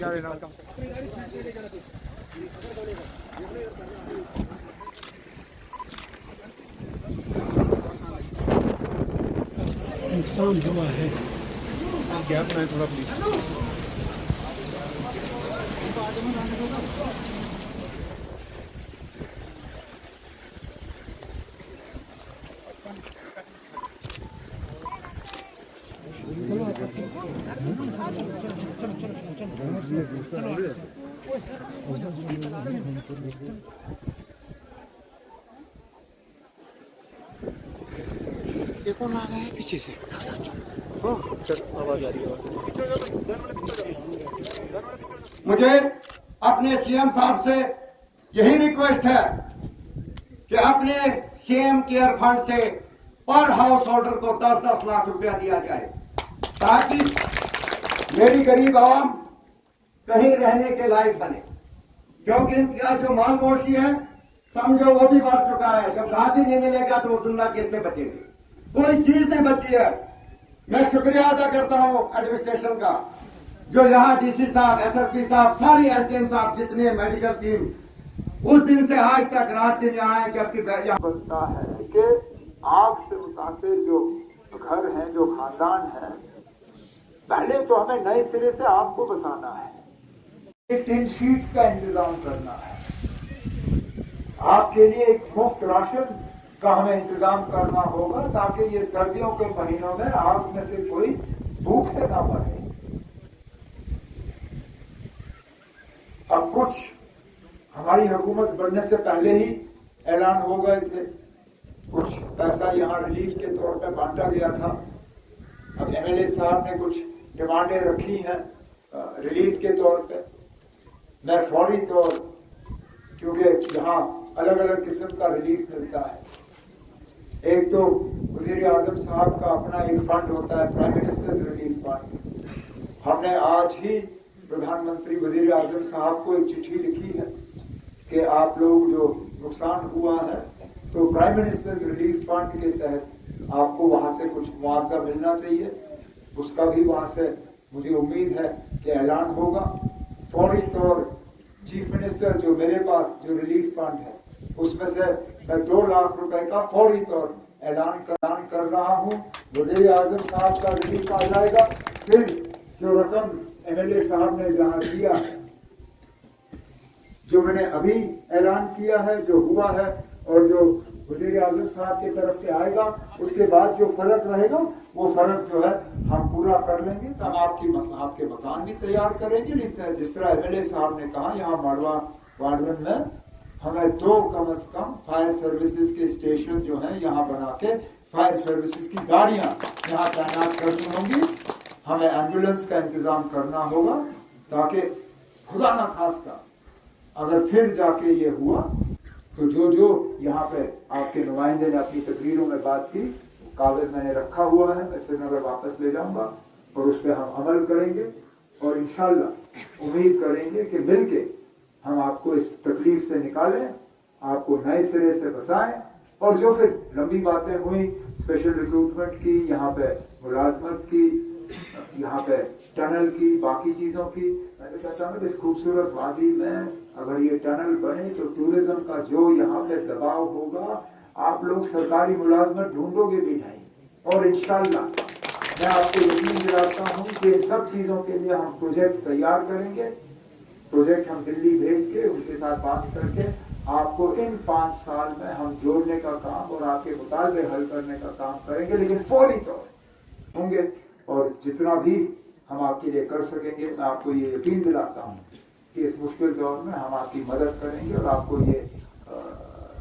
क्या लेना नुकसान हुआ है। गैप में थोड़ा प्लीज। ये कौन आ गया है पीछे से? आवाज आ रही है। मुझे अपने सीएम साहब से यही रिक्वेस्ट है कि अपने सीएम केयर फंड से पर हाउस होल्डर को 10-10 लाख रुपया दिया जाए, ताकि मेरी गरीब आवाम कहीं रहने के लायक बने। क्योंकि इनका जो माल मोशी है समझो वो भी मर चुका है। जब घास ही नहीं मिलेगा तो वो जिंदा कैसे बचेंगे? कोई चीज नहीं बची है। मैं शुक्रिया अदा करता हूँ एडमिनिस्ट्रेशन का, जो यहाँ डीसी साहब, एसएसपी साहब, सारी एसडीएम साहब, जितने मेडिकल टीम उस दिन से आज तक रात दिन यहाँ है, जबकि बनता है कि आग से मुतासिर जो घर हैं, जो खानदान है, पहले तो हमें नए सिरे से आग को बसाना है। टिन शीट्स का इंतजाम करना है। आपके लिए एक मुफ्त राशन का हमें इंतजाम करना होगा, ताकि ये सर्दियों के महीनों में आग में से कोई भूख से ना मरे। अब कुछ हमारी हुकूमत बनने से पहले ही ऐलान हो गए थे, कुछ पैसा यहाँ रिलीफ के तौर पे बांटा गया था। अब एमएलए साहब ने कुछ डिमांडें रखी हैं रिलीफ के तौर पे। मैं फौरी तौर, क्योंकि यहाँ अलग अलग किस्म का रिलीफ मिलता है। एक तो वज़ीर आज़म साहब का अपना एक फंड होता है, प्राइम मिनिस्टर्स रिलीफ फंड। हमने आज ही प्रधानमंत्री वज़ीर आज़म साहब को एक चिट्ठी लिखी है कि आप लोग जो नुकसान हुआ है, तो प्राइम मिनिस्टर्स रिलीफ फंड के तहत आपको वहाँ से कुछ मुआवजा मिलना चाहिए। उसका भी वहाँ से मुझे उम्मीद है कि ऐलान होगा। फौरी तौर चीफ मिनिस्टर, जो मेरे पास जो रिलीफ फंड है, उसमें से मैं 2 लाख रुपए का फौरी तौर ऐलान कर रहा हूँ। वज़ीर आज़म साहब का रिलीफ आ जाएगा। फिर जो रकम एमएलए साहब ने जहाँ दिया, जो मैंने अभी ऐलान किया है, जो हुआ है, और जो वज़ीर आज़म साहब की तरफ से आएगा, उसके बाद जो फर्क रहेगा वो फर्क जो है हम पूरा कर लेंगे। तो हम आपके मकान भी तैयार करेंगे। जिस तरह एमएलए साहब ने कहा, यहाँ माड़वा वार्डन में हमें 2 कम से कम फायर सर्विसेज के स्टेशन जो हैं यहाँ बना के फायर सर्विसेज की गाड़ियाँ यहाँ तैनात करनी होंगी। हमें एम्बुलेंस का इंतजाम करना होगा, ताकि खुदा ना खास्ता अगर फिर जाके ये हुआ तो जो यहाँ पे आपके नुमाइंदे ने अपनी तकरीरों में बात की, कागज मैंने रखा हुआ है, मैं श्रीनगर वापस ले जाऊंगा और उस पर हम अमल करेंगे। और इंशाल्लाह उम्मीद करेंगे कि मिलके हम आपको इस तकलीफ से निकालें, आपको नए सिरे से बसाएं। और जो फिर लंबी बातें हुई स्पेशल रिक्रूटमेंट की, यहाँ पे मुलाजमत की, यहाँ पे टनल की, बाकी चीज़ों की, मैं कहता हूँ इस खूबसूरत वादी में अगर ये टनल बने तो टूरिज्म का जो यहाँ पे दबाव होगा, आप लोग सरकारी मुलाजमत ढूंढोगे भी नहीं। और इंशाल्लाह मैं आपको यकीन दिलाता हूँ कि इन सब चीज़ों के लिए हम प्रोजेक्ट तैयार करेंगे। प्रोजेक्ट हम दिल्ली भेज के उनके साथ बात करके आपको इन 5 साल में हम जोड़ने का काम और आपके मुतालबे हल करने का काम करेंगे, लेकिन फौरी तौर होंगे। और जितना भी हम आपके लिए कर सकेंगे, मैं आपको ये यकीन दिलाता हूँ कि इस मुश्किल दौर में हम आपकी मदद करेंगे और आपको ये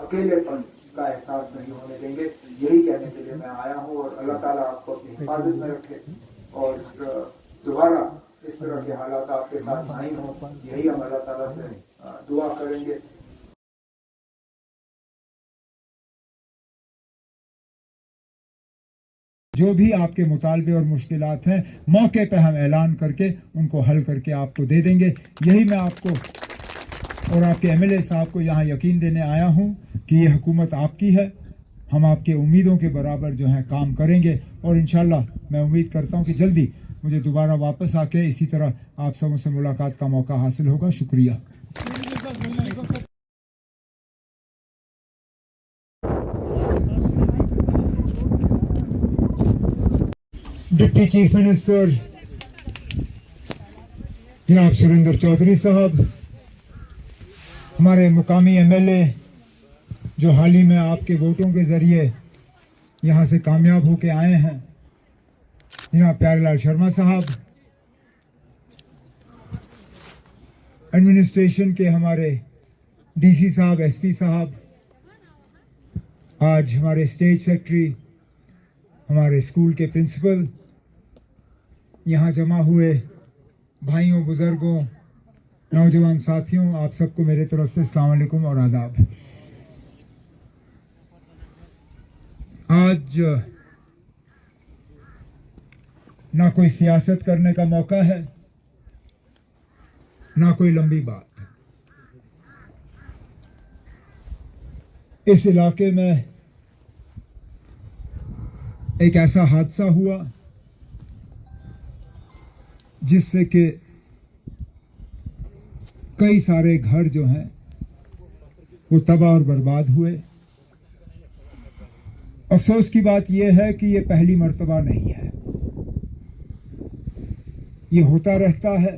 अकेलेपन का एहसास नहीं होने देंगे। यही कहने के लिए मैं आया हूँ। और अल्लाह ताला आपको अपनी हिफाजत में रखे और दोबारा इस तरह के हालात आपके साथ नहीं हो, यही हम अल्लाह ताला से दुआ करेंगे। जो भी आपके मुतालबे और मुश्किलात हैं, मौके पे हम ऐलान करके उनको हल करके आपको दे देंगे। यही मैं आपको और आपके एमएलए साहब को यहाँ यकीन देने आया हूँ कि ये हुकूमत आपकी है। हम आपके उम्मीदों के बराबर जो है काम करेंगे और इंशाल्लाह मैं उम्मीद करता हूँ कि जल्दी मुझे दोबारा वापस आके इसी तरह आप सबों से मुलाकात का मौका हासिल होगा। शुक्रिया। डिप्टी चीफ मिनिस्टर जनाब सुरेंद्र चौधरी साहब, हमारे मुकामी एमएलए जो हाल ही में आपके वोटों के जरिए यहाँ से कामयाब होके आए हैं, जनाब प्यारेलाल शर्मा साहब, एडमिनिस्ट्रेशन के हमारे डीसी साहब, एसपी साहब, आज हमारे स्टेट सेक्रेटरी, हमारे स्कूल के प्रिंसिपल, यहाँ जमा हुए भाइयों, बुजुर्गों, नौजवान साथियों, आप सबको मेरे तरफ से अस्सलाम वालेकुम और आदाब। आज ना कोई सियासत करने का मौका है, ना कोई लंबी बात। इस इलाके में एक ऐसा हादसा हुआ जिससे कि कई सारे घर जो हैं वो तबाह और बर्बाद हुए। अफसोस की बात यह है कि ये पहली मर्तबा नहीं है, ये होता रहता है।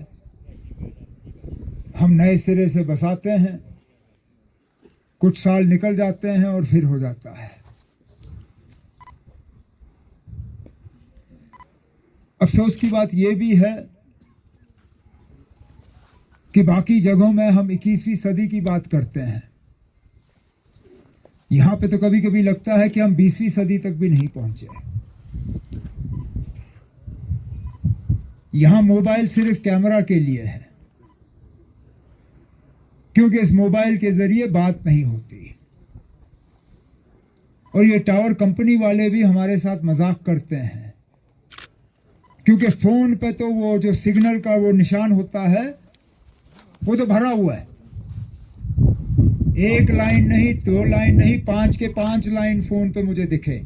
हम नए सिरे से बसाते हैं, कुछ साल निकल जाते हैं और फिर हो जाता है। अफसोस की बात यह भी है कि बाकी जगहों में हम 21वीं सदी की बात करते हैं, यहां पे तो कभी कभी लगता है कि हम 20वीं सदी तक भी नहीं पहुंचे। यहां मोबाइल सिर्फ कैमरा के लिए है, क्योंकि इस मोबाइल के जरिए बात नहीं होती। और ये टावर कंपनी वाले भी हमारे साथ मजाक करते हैं, क्योंकि फोन पे तो वो जो सिग्नल का वो निशान होता है वो तो भरा हुआ है। एक लाइन नहीं, 2 लाइन नहीं, 5 के 5 लाइन फोन पे मुझे दिखे।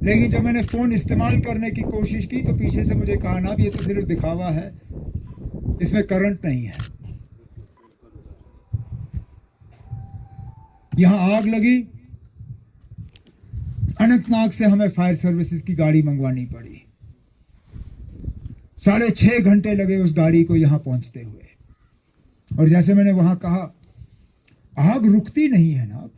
लेकिन जब मैंने फोन इस्तेमाल करने की कोशिश की तो पीछे से मुझे कहा, ना ये तो सिर्फ दिखावा है, इसमें करंट नहीं है। यहां आग लगी, अनंतनाग से हमें फायर सर्विसेज की गाड़ी मंगवानी पड़ी। 6.5 घंटे लगे उस गाड़ी को यहां पहुंचते हुए। और जैसे मैंने वहां कहा, आग रुकती नहीं है ना।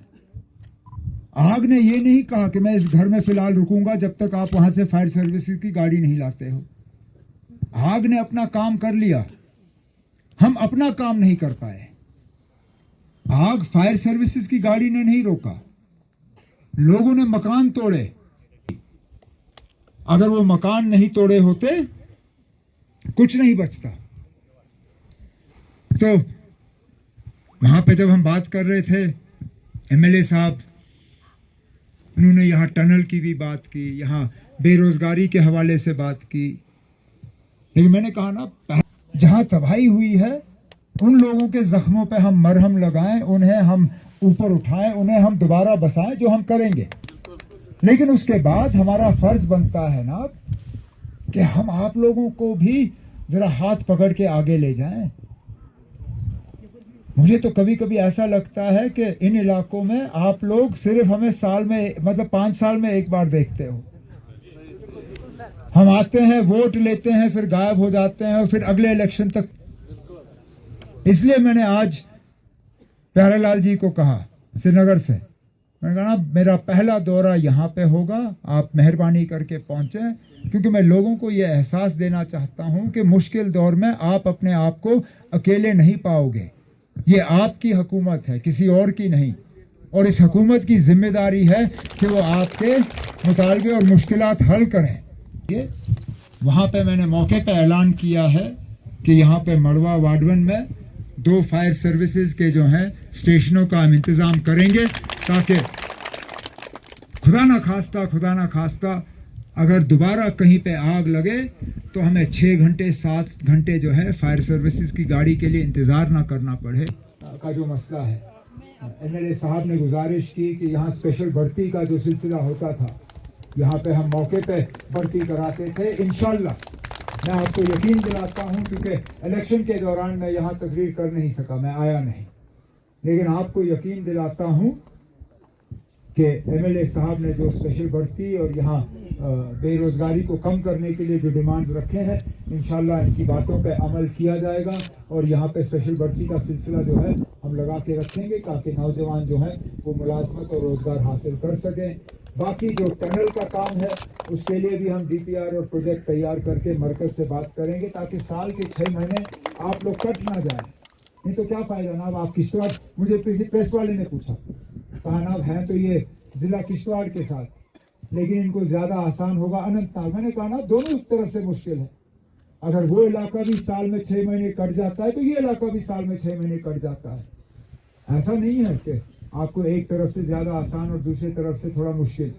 आग ने ये नहीं कहा कि मैं इस घर में फिलहाल रुकूंगा जब तक आप वहां से फायर सर्विसेज की गाड़ी नहीं लाते हो। आग ने अपना काम कर लिया, हम अपना काम नहीं कर पाए। आग फायर सर्विसेज की गाड़ी ने नहीं रोका, लोगों ने मकान तोड़े। अगर वो मकान नहीं तोड़े होते कुछ नहीं बचता। तो वहां पे जब हम बात कर रहे थे, एमएलए साहब उन्होंने यहाँ टनल की भी बात की, यहाँ बेरोजगारी के हवाले से बात की। लेकिन मैंने कहा ना, जहां तबाही हुई है उन लोगों के जख्मों पे हम मरहम लगाएं, उन्हें हम ऊपर उठाएं, उन्हें हम दोबारा बसाएं, जो हम करेंगे। लेकिन उसके बाद हमारा फर्ज बनता है ना कि हम आप लोगों को भी जरा हाथ पकड़ के आगे ले जाएं। मुझे तो कभी कभी ऐसा लगता है कि इन इलाकों में आप लोग सिर्फ हमें साल में, मतलब 5 साल में एक बार देखते हो। हम आते हैं, वोट लेते हैं, फिर गायब हो जाते हैं और फिर अगले इलेक्शन तक। इसलिए मैंने आज प्यारेलाल जी को कहा श्रीनगर से, मैंने कहा मेरा पहला दौरा यहाँ पे होगा, आप मेहरबानी करके पहुंचे, क्योंकि मैं लोगों को यह एहसास देना चाहता हूं कि मुश्किल दौर में आप अपने आप को अकेले नहीं पाओगे। ये आपकी हुकूमत है, किसी और की नहीं। और इस हुकूमत की जिम्मेदारी है कि वो आपके मुतालबे और मुश्किलात हल करें। ये वहाँ पे मैंने मौके पे ऐलान किया है कि यहाँ पे मड़वा वार्डवन में 2 फायर सर्विसेज के जो हैं स्टेशनों का हम इंतज़ाम करेंगे, ताकि खुदा ना खास्ता अगर दोबारा कहीं पे आग लगे तो हमें 6 घंटे 7 घंटे जो है फायर सर्विसेज की गाड़ी के लिए इंतज़ार ना करना पड़े। का जो मसला है, एमएलए साहब ने गुजारिश की कि यहाँ स्पेशल भर्ती का जो सिलसिला होता था यहाँ पे हम मौके पे भर्ती कराते थे। इंशाल्लाह मैं आपको यकीन दिलाता हूँ, क्योंकि इलेक्शन के दौरान मैं यहाँ तकरीर कर नहीं सका, मैं आया नहीं, लेकिन आपको यकीन दिलाता हूँ कि एमएलए साहब ने जो स्पेशल भर्ती और यहाँ बेरोजगारी को कम करने के लिए जो डिमांड रखे हैं, इंशाल्लाह इनकी बातों पे अमल किया जाएगा और यहाँ पे स्पेशल भर्ती का सिलसिला जो है हम लगा के रखेंगे ताकि नौजवान जो है वो मुलाजमत और रोजगार हासिल कर सकें। बाकी जो टनल का काम है उसके लिए भी हम डीपीआर और प्रोजेक्ट तैयार करके मरकज से बात करेंगे ताकि साल के 6 महीने आप लोग कट ना जाए, नहीं तो क्या फायदा ना। आप किश्तवाड़, मुझे प्रेस वाले ने पूछा, कहा ना है तो ये जिला किश्तवाड़ के साथ, लेकिन इनको ज्यादा आसान होगा अनंतनाग। मैंने कहा ना दोनों तरफ से मुश्किल है, अगर वो इलाका भी साल में 6 महीने कट जाता है तो ये इलाका भी साल में 6 महीने कट जाता है। ऐसा नहीं है कि आपको एक तरफ से ज्यादा आसान और दूसरी तरफ से थोड़ा मुश्किल।